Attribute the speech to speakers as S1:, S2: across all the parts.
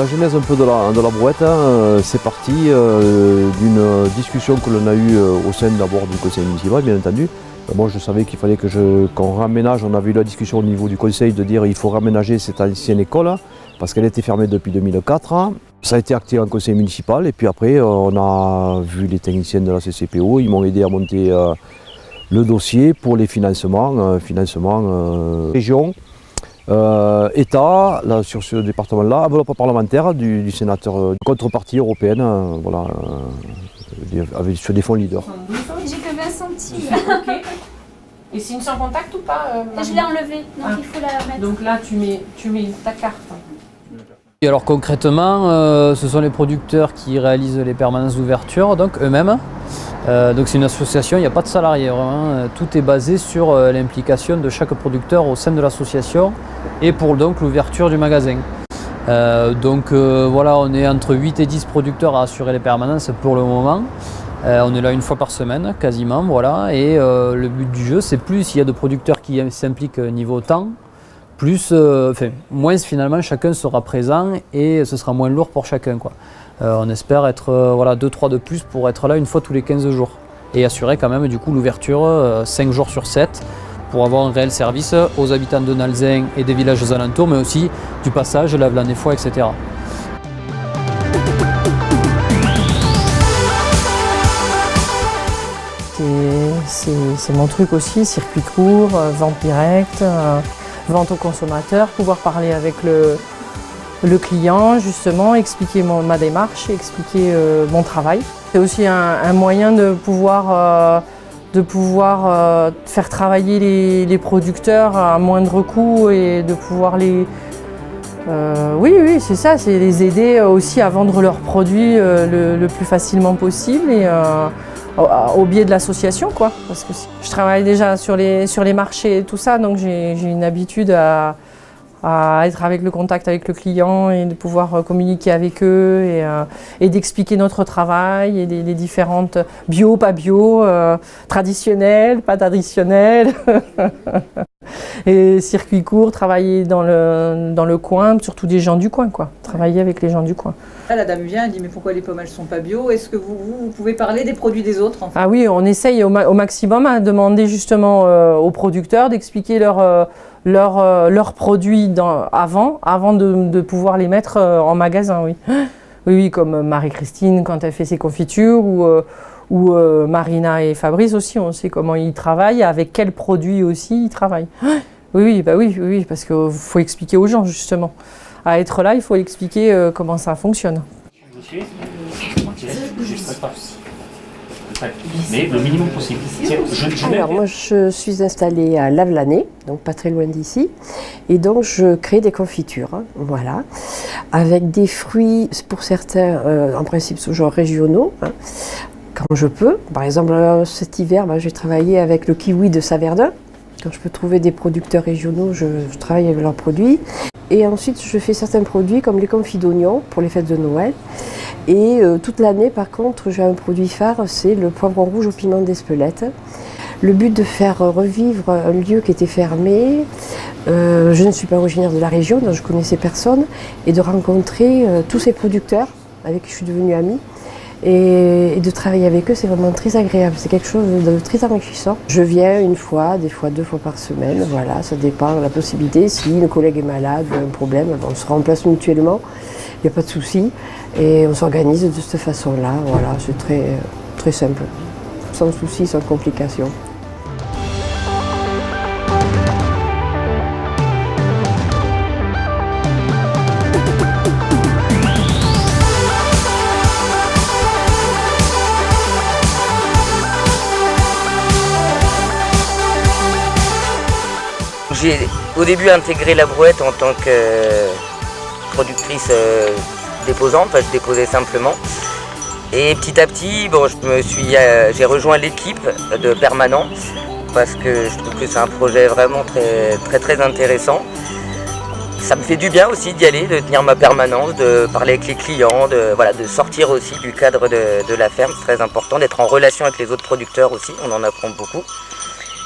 S1: La genèse un peu de la brouette, c'est parti d'une discussion que l'on a eue au sein d'abord du conseil municipal, bien entendu. Moi je savais qu'il fallait qu'on raménage, on avait eu la discussion au niveau du conseil de dire qu'il faut raménager cette ancienne école parce qu'elle était fermée depuis 2004. Ça a été acté en conseil municipal et puis après on a vu les techniciens de la CCPO, ils m'ont aidé à monter le dossier pour les financements, région. État, là, sur ce département-là, enveloppe parlementaire du sénateur, contrepartie européenne, voilà, sur des fonds leaders.
S2: J'ai que 20 centimes.
S3: Okay. Et c'est une sans contact ou pas
S2: Je l'ai enlevée, donc il faut la mettre.
S3: Donc là, tu mets ta carte.
S4: Et alors concrètement, ce sont les producteurs qui réalisent les permanences d'ouverture, donc eux-mêmes. Donc c'est une association, il n'y a pas de salariés, vraiment. Tout est basé sur l'implication de chaque producteur au sein de l'association et pour donc l'ouverture du magasin. Voilà, on est entre 8 et 10 producteurs à assurer les permanences pour le moment. On est là une fois par semaine quasiment, voilà. Et le but du jeu, c'est plus il y a de producteurs qui s'impliquent niveau temps, moins finalement chacun sera présent et ce sera moins lourd pour chacun, quoi. On espère être 2-3 de plus pour être là une fois tous les 15 jours et assurer quand même du coup l'ouverture 5 jours sur 7 pour avoir un réel service aux habitants de Nalzin et des villages alentours, mais aussi du passage, Lavelanet-Foix, etc.
S5: C'est mon truc aussi, circuit court, vente directe, vente aux consommateurs, pouvoir parler avec le client, justement, expliquer ma démarche, expliquer mon travail. C'est aussi un moyen de pouvoir faire travailler les producteurs à moindre coût et de pouvoir les... Oui, c'est ça, c'est les aider aussi à vendre leurs produits le plus facilement possible et au biais de l'association, quoi. Parce que je travaille déjà sur les marchés et tout ça, donc j'ai une habitude à être avec le contact avec le client et de pouvoir communiquer avec eux et d'expliquer notre travail et les différentes bio, pas bio, traditionnelles, pas traditionnelles. Et circuit court, travailler dans le coin, surtout des gens du coin, quoi. Travailler avec les gens du coin.
S6: Là, la dame vient, elle dit mais pourquoi les pommes elles sont pas bio? Est-ce que vous pouvez parler des produits des autres en fait?
S5: Ah oui, on essaye au maximum à demander justement aux producteurs d'expliquer leurs produits avant de pouvoir les mettre en magasin, oui. Oui, comme Marie-Christine quand elle fait ses confitures ou Marina et Fabrice aussi, on sait comment ils travaillent, avec quels produits aussi ils travaillent. Oui, parce qu'il faut expliquer aux gens justement. À être là, il faut expliquer comment ça fonctionne.
S7: Mais le minimum possible.
S8: Alors moi je suis installée à Lavelanet, donc pas très loin d'ici, et donc je crée des confitures, hein, voilà, avec des fruits pour certains, en principe toujours régionaux, hein, quand je peux. Par exemple cet hiver, j'ai travaillé avec le kiwi de Saverdun. Quand je peux trouver des producteurs régionaux, je travaille avec leurs produits. Et ensuite, je fais certains produits comme les confits d'oignons pour les fêtes de Noël. Et toute l'année, par contre, j'ai un produit phare, c'est le poivron rouge au piment d'Espelette. Le but de faire revivre un lieu qui était fermé. Je ne suis pas originaire de la région, donc je connaissais personne. Et de rencontrer tous ces producteurs avec qui je suis devenue amie. Et de travailler avec eux, c'est vraiment très agréable. C'est quelque chose de très enrichissant. Je viens une fois, des fois 2 fois par semaine. Voilà, ça dépend de la possibilité. Si une collègue est malade ou un problème, on se remplace mutuellement. Il n'y a pas de souci. Et on s'organise de cette façon-là. Voilà, c'est très simple. Sans souci, sans complication.
S9: J'ai au début intégré la brouette en tant que productrice déposante, je déposais simplement. Et petit à petit, j'ai rejoint l'équipe de permanents parce que je trouve que c'est un projet vraiment très intéressant. Ça me fait du bien aussi d'y aller, de tenir ma permanence, de parler avec les clients, de sortir aussi du cadre de la ferme, c'est très important, d'être en relation avec les autres producteurs aussi, on en apprend beaucoup.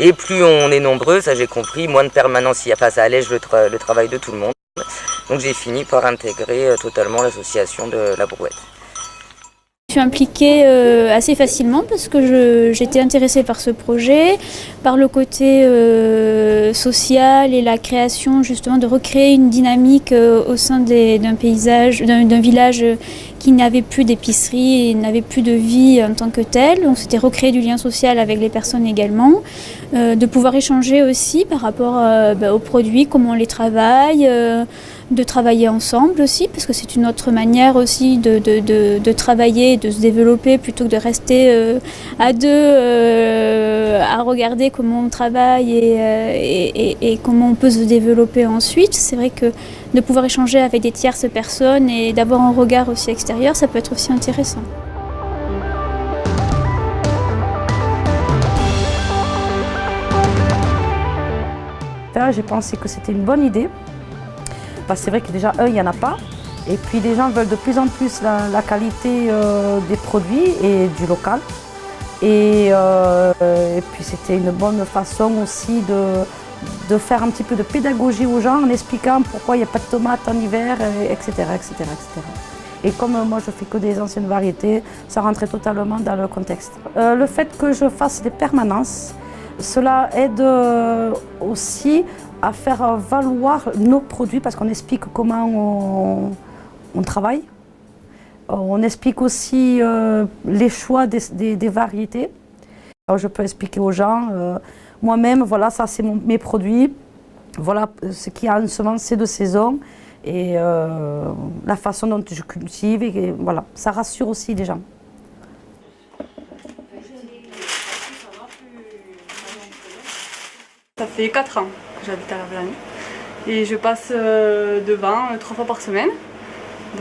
S9: Et plus on est nombreux, ça j'ai compris, moins de permanence il y a, ça allège le travail de tout le monde. Donc j'ai fini par intégrer totalement l'association de la Brouette.
S2: Je suis impliquée assez facilement parce que j'étais intéressée par ce projet, par le côté social et la création justement de recréer une dynamique au sein d'un paysage, d'un village qui n'avait plus d'épicerie et n'avait plus de vie en tant que tel. Donc c'était recréer du lien social avec les personnes également, de pouvoir échanger aussi par rapport aux produits, comment on les travaille, de travailler ensemble aussi, parce que c'est une autre manière aussi de travailler, de se développer plutôt que de rester à deux à regarder comment on travaille et comment on peut se développer ensuite. C'est vrai que de pouvoir échanger avec des tierces personnes et d'avoir un regard aussi extérieur, ça peut être aussi intéressant.
S7: J'ai pensé que c'était une bonne idée. C'est vrai que déjà, il n'y en a pas. Et puis les gens veulent de plus en plus la qualité des produits et du local. Et puis c'était une bonne façon aussi de faire un petit peu de pédagogie aux gens en expliquant pourquoi il n'y a pas de tomates en hiver, etc., etc., etc. Et comme moi je fais que des anciennes variétés, ça rentrait totalement dans le contexte. Le fait que je fasse des permanences, cela aide aussi à faire valoir nos produits parce qu'on explique comment on travaille. On explique aussi les choix des variétés. Alors, je peux expliquer aux gens, moi-même, voilà, ça c'est mes produits, voilà ce qu'il y a en semence, c'est de saison et la façon dont je cultive, et voilà, ça rassure aussi les gens.
S10: Ça fait 4 ans que j'habite à Lavelanet et je passe devant 3 fois par semaine.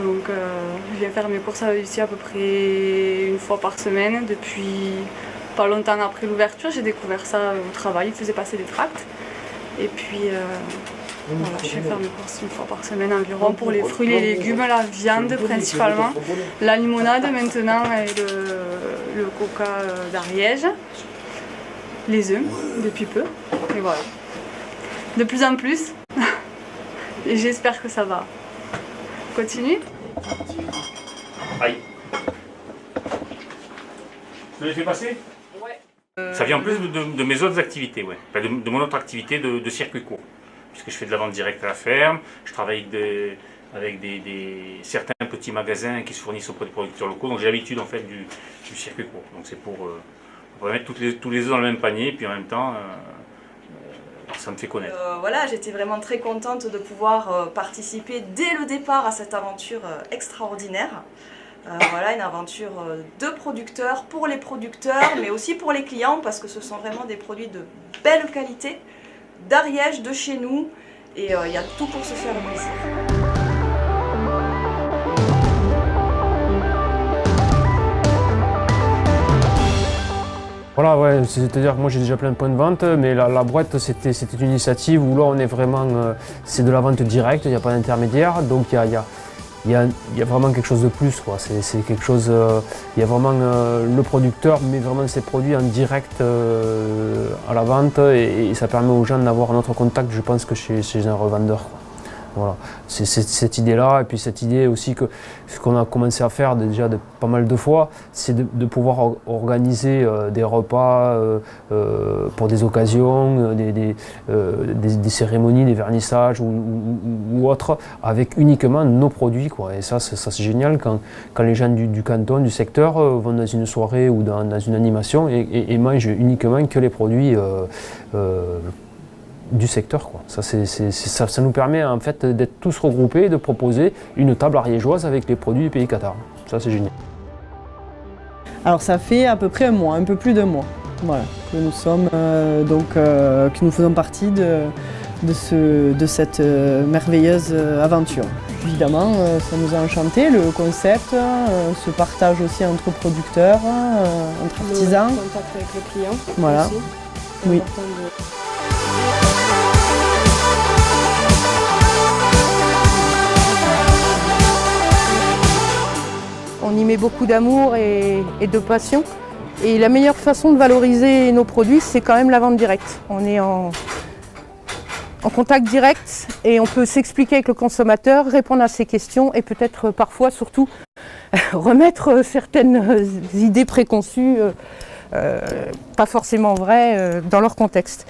S10: Donc je viens faire mes courses ici à peu près une fois par semaine. Depuis pas longtemps après l'ouverture, j'ai découvert ça au travail, ils faisaient passer des tracts. Et puis voilà, je viens faire mes courses une fois par semaine environ pour les fruits, les légumes, la viande principalement, la limonade maintenant et le coca d'Ariège. Les œufs, depuis peu, et voilà. De plus en plus, et j'espère que ça va continuer.
S11: Aïe. Tu l'as fait passer? Ouais. Ça vient en plus de mes autres activités, ouais. Enfin, de mon autre activité de circuit court. Puisque je fais de la vente directe à la ferme, je travaille avec certains petits magasins qui se fournissent auprès des producteurs locaux, donc j'ai l'habitude en fait du circuit court. Donc c'est pour mettre tous les œufs dans le même panier, puis en même temps, ça me fait connaître.
S12: Voilà, j'étais vraiment très contente de pouvoir participer dès le départ à cette aventure extraordinaire. Voilà, une aventure de producteurs, pour les producteurs, mais aussi pour les clients, parce que ce sont vraiment des produits de belle qualité, d'Ariège, de chez nous, et il y a tout pour se faire plaisir.
S13: Voilà, ouais, c'est-à-dire que moi j'ai déjà plein de points de vente, mais la Brouette c'était une initiative où là on est vraiment, c'est de la vente directe, il n'y a pas d'intermédiaire, donc il y a vraiment quelque chose de plus, quoi. C'est quelque chose, il y a vraiment le producteur met vraiment ses produits en direct à la vente et ça permet aux gens d'avoir un autre contact, je pense, que chez un revendeur, quoi. Voilà, c'est cette idée-là, et puis cette idée aussi que ce qu'on a commencé à faire déjà pas mal de fois, c'est de pouvoir organiser des repas pour des occasions, des cérémonies, des vernissages ou autres, avec uniquement nos produits, quoi. Et ça c'est génial quand les gens du canton, du secteur vont dans une soirée ou dans une animation et mangent uniquement que les produits du secteur, quoi. Ça nous permet en fait d'être tous regroupés et de proposer une table ariégeoise avec les produits du pays Qatar. Ça c'est génial.
S14: Alors ça fait à peu près un mois, un peu plus d'un mois, voilà, que nous sommes que nous faisons partie de cette merveilleuse aventure. Évidemment, ça nous a enchanté, le concept, ce partage aussi entre producteurs, entre artisans.
S8: Le contact avec les clients.
S14: Voilà.
S8: Aussi.
S14: Oui.
S5: On y met beaucoup d'amour et de passion. Et la meilleure façon de valoriser nos produits, c'est quand même la vente directe. On est en
S15: en contact direct et on peut s'expliquer avec le consommateur, répondre à ses questions et peut-être parfois surtout remettre certaines idées préconçues, pas forcément vraies, dans leur contexte.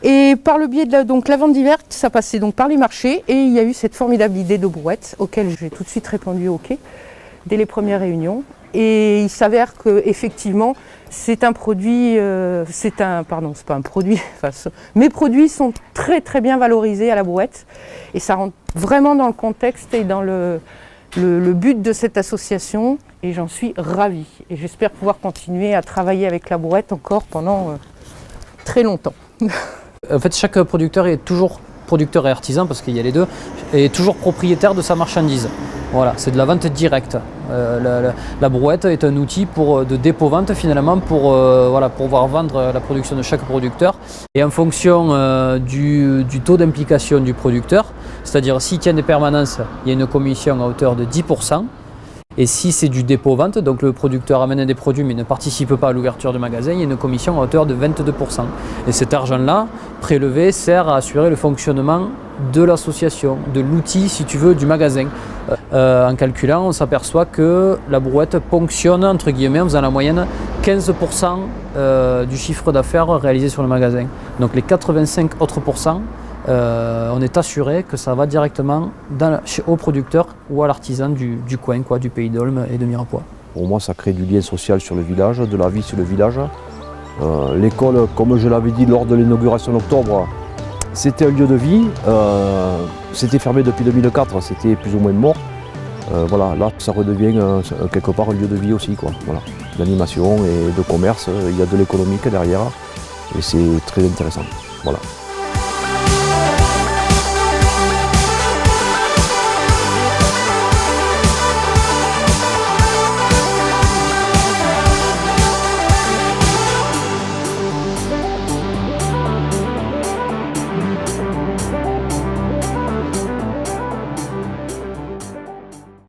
S15: Et par le biais de la vente directe, ça passait donc par les marchés et il y a eu cette formidable idée de brouette auquel j'ai tout de suite répondu OK dès les premières réunions. Et il s'avère qu'effectivement, c'est un produit, c'est pas un produit, mes produits sont très très bien valorisés à la brouette et ça rentre vraiment dans le contexte et dans le but de cette association et j'en suis ravie. Et j'espère pouvoir continuer à travailler avec la brouette encore pendant très longtemps.
S4: En fait, chaque producteur est toujours producteur et artisan, parce qu'il y a les deux, est toujours propriétaire de sa marchandise. Voilà, c'est de la vente directe. La brouette est un outil de dépôt-vente finalement pour pouvoir vendre la production de chaque producteur. Et en fonction du taux d'implication du producteur, c'est-à-dire s'il tient des permanences, il y a une commission à hauteur de 10%. Et si c'est du dépôt-vente, donc le producteur amène des produits mais ne participe pas à l'ouverture de magasin, il y a une commission à hauteur de 22%. Et cet argent-là, prélevé, sert à assurer le fonctionnement de l'association, de l'outil, si tu veux, du magasin. En calculant, on s'aperçoit que la brouette ponctionne, entre guillemets, en faisant la moyenne 15% du chiffre d'affaires réalisé sur le magasin. Donc les 85 autres %, on est assuré que ça va directement au producteur ou à l'artisan du coin, du Pays d'Olme et de Mirepoix.
S1: Pour moi, ça crée du lien social sur le village, de la vie sur le village. L'école, comme je l'avais dit lors de l'inauguration d'octobre, c'était un lieu de vie. C'était fermé depuis 2004, c'était plus ou moins mort. Voilà, là, ça redevient quelque part un lieu de vie aussi, Voilà, d'animation et de commerce. Il y a de l'économique derrière et c'est très intéressant. Voilà.